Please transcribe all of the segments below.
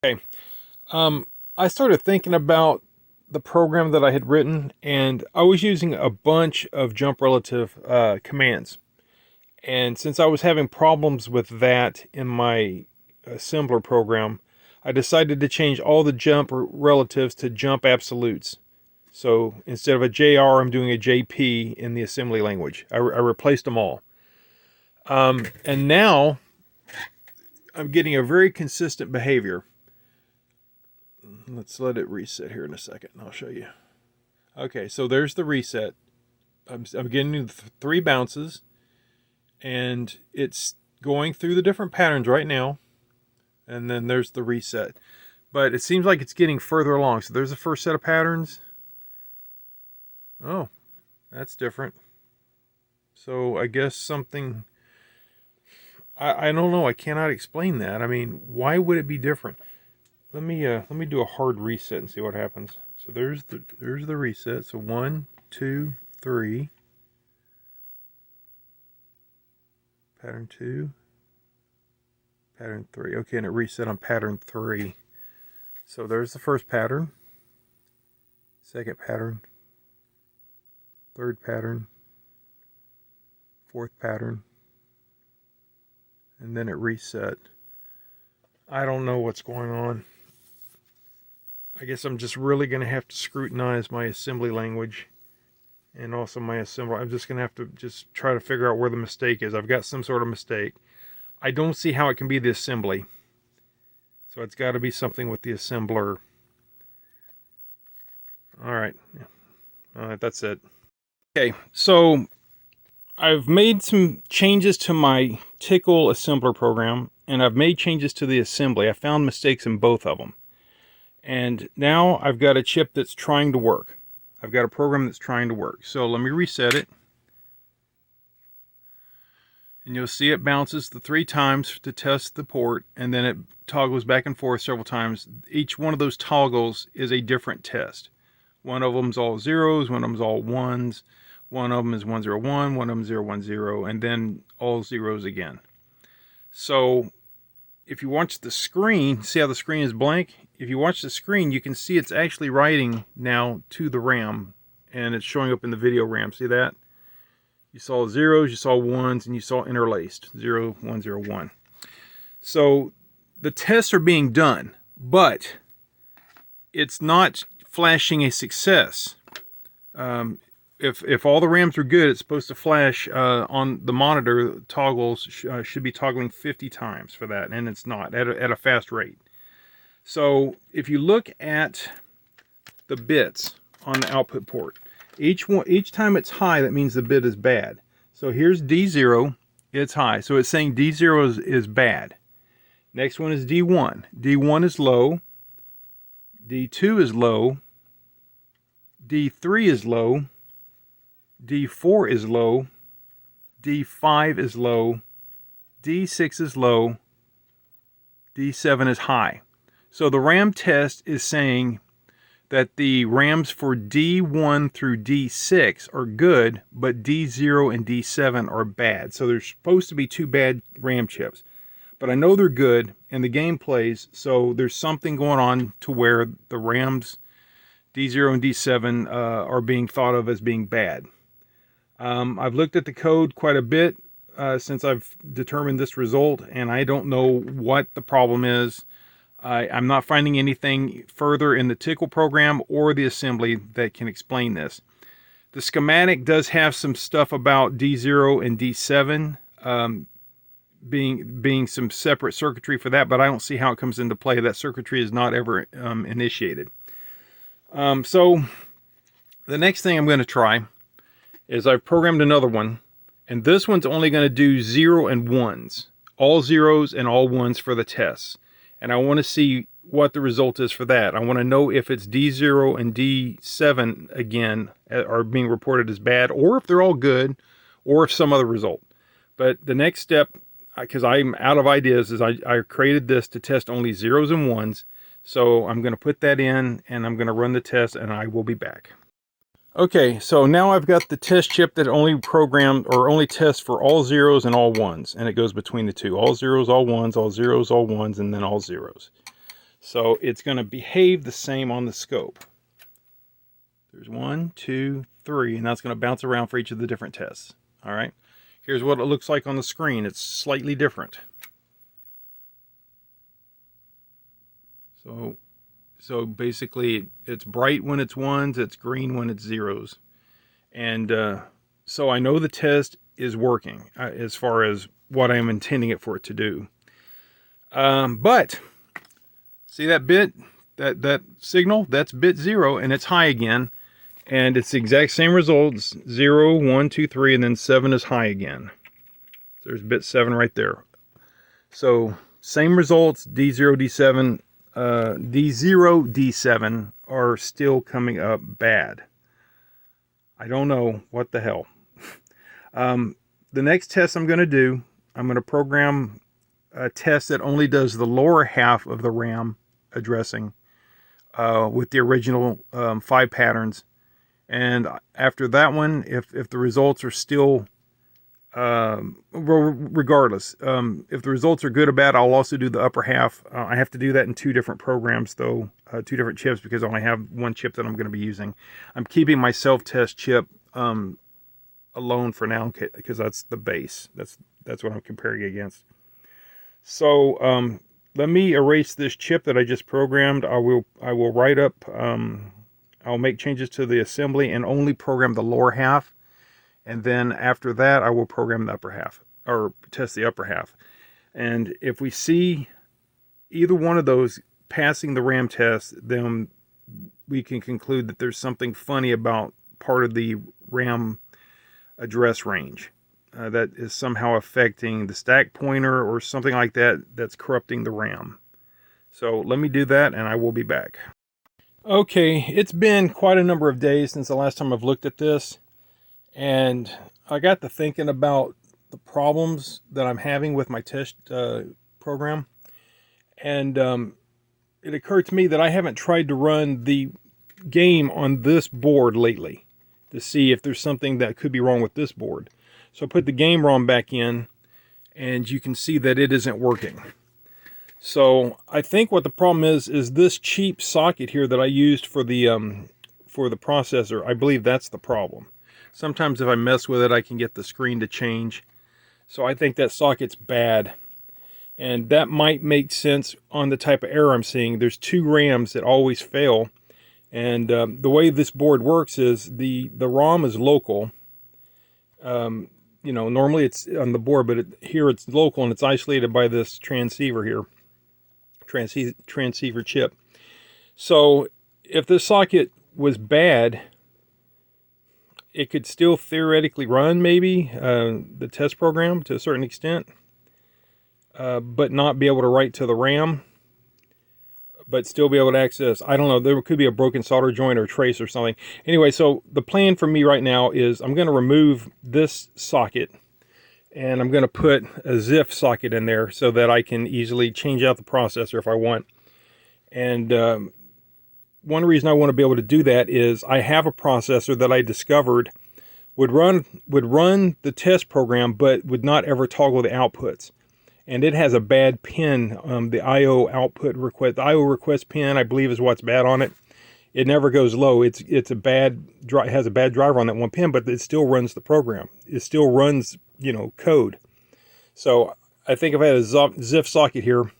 Okay, I started thinking about the program that I had written, and I was using a bunch of jump relative commands. And since I was having problems with that in my assembler program, I decided to change all the jump relatives to jump absolutes. So instead of a JR, I'm doing a JP in the assembly language. I replaced them all. And now I'm getting a very consistent behavior. Let's let it reset here in a second, and I'll show you. Okay, so there's the reset. I'm getting 3 bounces, and it's going through the different patterns right now. And then there's the reset. But it seems like it's getting further along. So there's the first set of patterns. Oh, that's different. So I guess something... I don't know. I cannot explain that. I mean, why would it be different? Let me do a hard reset and see what happens. So there's the reset. So 1, 2, 3. Pattern 2. Pattern 3. Okay, and it reset on pattern 3. So there's the first pattern. Second pattern. Third pattern. Fourth pattern. And then it reset. I don't know what's going on. I guess I'm just really going to have to scrutinize my assembly language and also my assembler. I'm just going to have to just try to figure out where the mistake is. I've got some sort of mistake. I don't see how it can be the assembly. So it's got to be something with the assembler. All right. That's it. Okay, so I've made some changes to my Tickle assembler program, and I've made changes to the assembly. I found mistakes in both of them. And now I've got a chip that's trying to work. I've got a program that's trying to work. So let me reset it. And you'll see it bounces the 3 times to test the port, and then it toggles back and forth several times. Each one of those toggles is a different test. One of them's all zeros, one of them's all ones, one of them is 101, one of them 010, and then all zeros again. So if you watch the screen, see how the screen is blank? If you watch the screen, you can see it's actually writing now to the RAM, and it's showing up in the video RAM. See that? You saw zeros, you saw ones, and you saw interlaced 0, 1, 0, 1. So the tests are being done, but it's not flashing a success. If all the RAMs are good, it's supposed to flash on the monitor. Toggles should be toggling 50 times for that, and it's not at a fast rate. So if you look at the bits on the output port, each time it's high, that means the bit is bad. So here's D0, it's high, so it's saying D0 is bad. Next one is D1. D1 is low. D2 is low. D3 is low. D4 is low. D5 is low. D6 is low. D7 is high. So the RAM test is saying that the RAMs for D1 through D6 are good, but D0 and D7 are bad. So there's supposed to be 2 bad RAM chips. But I know they're good, and the game plays, so there's something going on to where the RAMs D0 and D7 are being thought of as being bad. I've looked at the code quite a bit since I've determined this result, and I don't know what the problem is. I'm not finding anything further in the Tickle program or the assembly that can explain this. The schematic does have some stuff about D0 and D7 being some separate circuitry for that, but I don't see how it comes into play. That circuitry is not ever initiated. So the next thing I'm going to try is I've programmed another one, and this one's only going to do 0 and 1s, all zeros and all ones for the tests. And I want to see what the result is for that. I want to know if it's D0 and D7 again are being reported as bad, or if they're all good, or if some other result. But the next step, because I'm out of ideas, is I created this to test only zeros and ones. So I'm going to put that in, and I'm going to run the test, and I will be back. Okay, so now I've got the test chip that only programmed or only tests for all zeros and all ones, and it goes between the two. All zeros, all ones, all zeros, all ones, and then all zeros. So it's going to behave the same on the scope. There's 1, 2, 3, and that's going to bounce around for each of the different tests. All right. Here's what it looks like on the screen. It's slightly different. So basically, it's bright when it's ones, it's green when it's zeros. And so I know the test is working as far as what I'm intending it for it to do. But see that bit, that signal, that's bit 0, and it's high again. And it's the exact same results, 0, 1, 2, 3, and then 7 is high again. So there's bit 7 right there. So same results, D0, D7, D0, D7 are still coming up bad. I don't know what the hell. The next test I'm going to do, I'm going to program a test that only does the lower half of the RAM addressing with the original 5 patterns. And after that one, if the results are still, regardless, if the results are good or bad, I'll also do the upper half. I have to do that in 2 different programs, though, 2 different chips, because I only have 1 chip that I'm going to be using. I'm keeping my self-test chip alone for now, because that's the base. That's what I'm comparing against. So let me erase this chip that I just programmed. I will write up. I'll make changes to the assembly and only program the lower half. And then after that, I will program the upper half, or test the upper half. And if we see either one of those passing the RAM test, then we can conclude that there's something funny about part of the RAM address range that is somehow affecting the stack pointer or something like that that's corrupting the RAM. So let me do that, and I will be back. Okay, it's been quite a number of days since the last time I've looked at this, and I got to thinking about the problems that I'm having with my test program, and it occurred to me that I haven't tried to run the game on this board lately to see if there's something that could be wrong with this board. So I put the game ROM back in, and you can see that it isn't working. So I think what the problem is this cheap socket here that I used for the processor. I believe that's the problem. Sometimes if I mess with it, I can get the screen to change. So I think that socket's bad. And that might make sense on the type of error I'm seeing. There's 2 RAMs that always fail. And the way this board works is the ROM is local. You know, normally it's on the board, but here it's local, and it's isolated by this transceiver here. Transceiver chip. So if the socket was bad, it could still theoretically run maybe the test program to a certain extent, but not be able to write to the RAM, but still be able to access. I don't know, there could be a broken solder joint or trace or something. Anyway, so the plan for me right now is I'm going to remove this socket, and I'm going to put a ZIF socket in there so that I can easily change out the processor if I want. And one reason I want to be able to do that is I have a processor that I discovered would run the test program, but would not ever toggle the outputs. And it has a bad pin, the IO output request. The IO request pin, I believe, is what's bad on it. It never goes low. It has a bad driver on that one pin, but it still runs the program. It still runs, you know, code. So I think if I had a ZIF socket here,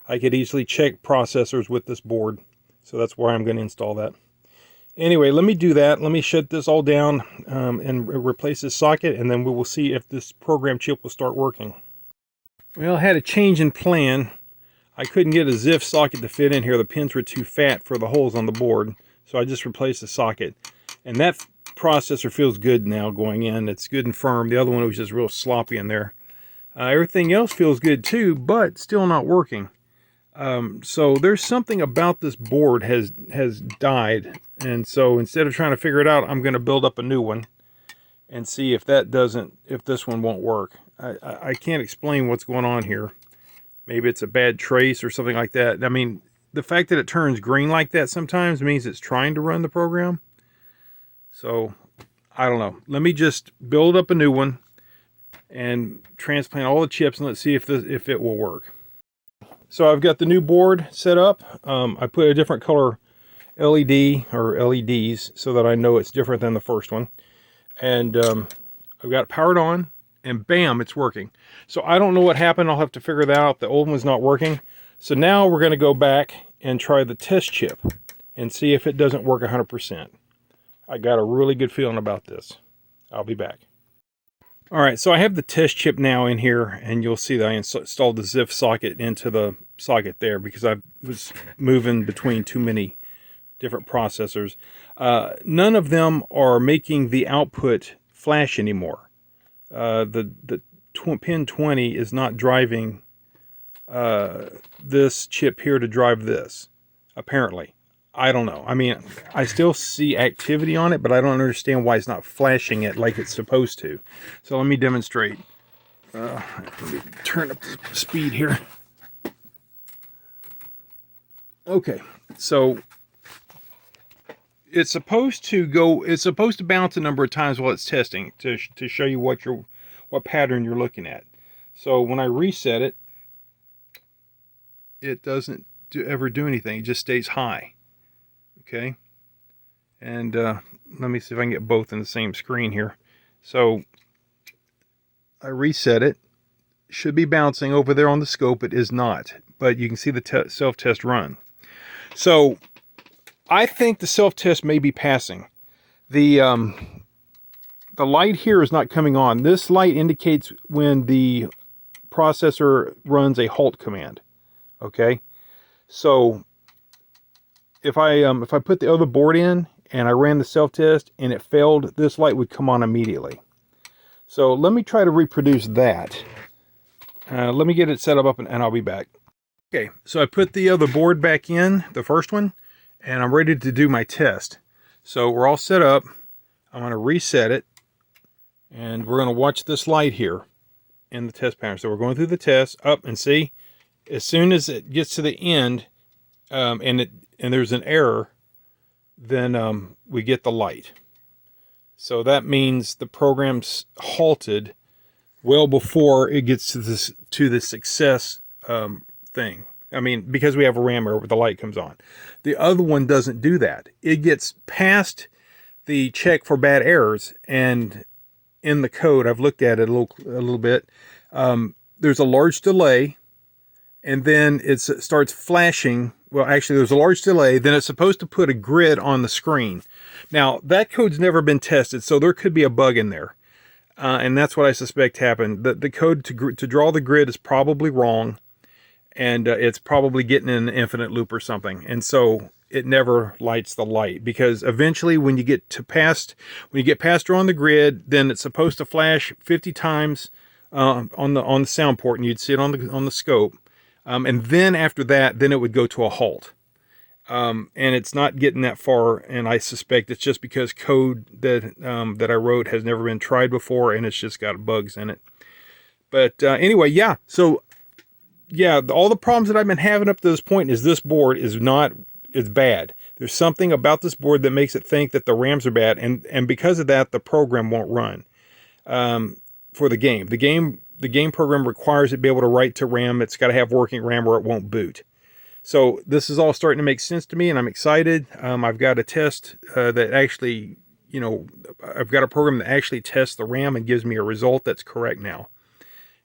I could easily check processors with this board. So that's why I'm going to install that. Anyway, let me do that. Let me shut this all down and replace this socket, and then we will see if this program chip will start working. Well, I had a change in plan. I couldn't get a ZIF socket to fit in here. The pins were too fat for the holes on the board, so I just replaced the socket. And that processor feels good now going in. It's good and firm. The other one was just real sloppy in there. Everything else feels good too, but still not working. So there's something about this board has died, and so instead of trying to figure it out, I'm going to build up a new one and see if this one won't work. I can't explain what's going on here. Maybe it's a bad trace or something like that. I mean, the fact that it turns green like that sometimes means it's trying to run the program. So I don't know. Let me just build up a new one and transplant all the chips, and let's see if it will work. so I've got the new board set up. I put a different color LED or LEDs so that I know it's different than the first one. And I've got it powered on, and bam, it's working. So I don't know what happened. I'll have to figure that out. The old one's not working. So now we're going to go back and try the test chip and see if it doesn't work 100%. I got a really good feeling about this. I'll be back. All right, so I have the test chip now in here, and you'll see that I installed the ZIF socket into the socket there because I was moving between too many different processors. None of them are making the output flash anymore. The pin 20 is not driving this chip here to drive this, apparently. I don't know. I mean, I still see activity on it, but I don't understand why it's not flashing it like it's supposed to. So let me demonstrate. Let me turn up the speed here. Okay, so it's supposed to bounce a number of times while it's testing to show you what pattern you're looking at. So when I reset it, it doesn't ever do anything. It just stays high. Okay, and let me see if I can get both in the same screen here. So I reset it. Should be bouncing over there on the scope. It is not, but you can see the self-test run. So I think the self-test may be passing. The light here is not coming on. This light indicates when the processor runs a halt command. Okay, so if I put the other board in and I ran the self-test and it failed, this light would come on immediately. So let me try to reproduce that. Let me get it set up and I'll be back. Okay, so I put the other board back in, the first one, and I'm ready to do my test. So we're all set up. I'm going to reset it, and we're going to watch this light here in the test pattern. So we're going through the test, up, and see, as soon as it gets to the end, and there's an error, then we get the light. So that means the program's halted well before it gets to the success thing. I mean, because we have a RAM error, the light comes on. The other one doesn't do that. It gets past the check for bad errors, and in the code, I've looked at it a little bit. There's a large delay, and then it starts flashing. Well, actually, there's a large delay. Then it's supposed to put a grid on the screen. Now, that code's never been tested, so there could be a bug in there. And that's what I suspect happened. The code to draw the grid is probably wrong, and it's probably getting in an infinite loop or something. And so it never lights the light, because eventually when you get past drawing the grid, then it's supposed to flash 50 times on the sound port, and you'd see it on the scope. And then after that, then it would go to a halt. And it's not getting that far, and I suspect it's just because code that I wrote has never been tried before, and it's just got bugs in it. But anyway, yeah. So yeah, all the problems that I've been having up to this point is this board is bad. There's something about this board that makes it think that the RAMs are bad, and because of that, the program won't run for the game. The game program requires it to be able to write to RAM. It's got to have working RAM or it won't boot. So this is all starting to make sense to me, and I'm excited. I've got a test that actually, I've got a program that actually tests the RAM and gives me a result that's correct now.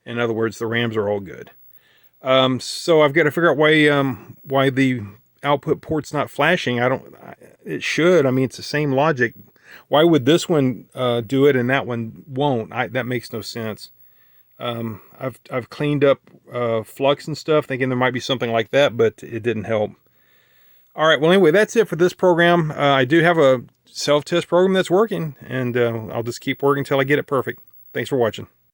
In other words, the RAMs are all good. So I've got to figure out why the output port's not flashing. It should. I mean, it's the same logic. Why would this one do it and that one won't? That makes no sense. I've cleaned up flux and stuff, thinking there might be something like that, but it didn't help. All right, well, anyway, that's it for this program. I do have a self-test program that's working, and I'll just keep working until I get it perfect. Thanks for watching.